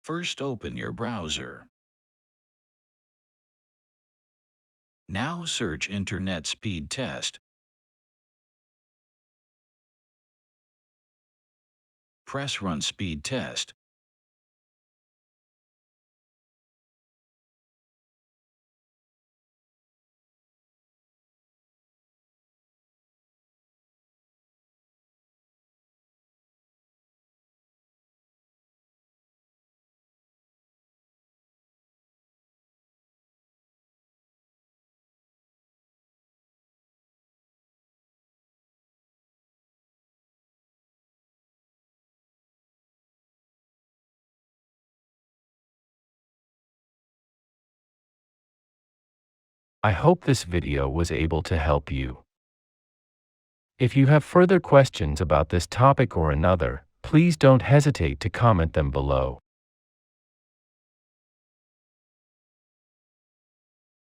First open your browser. Now search Internet Speed Test. Press Run Speed Test. I hope this video was able to help you. If you have further questions about this topic or another, please don't hesitate to comment them below.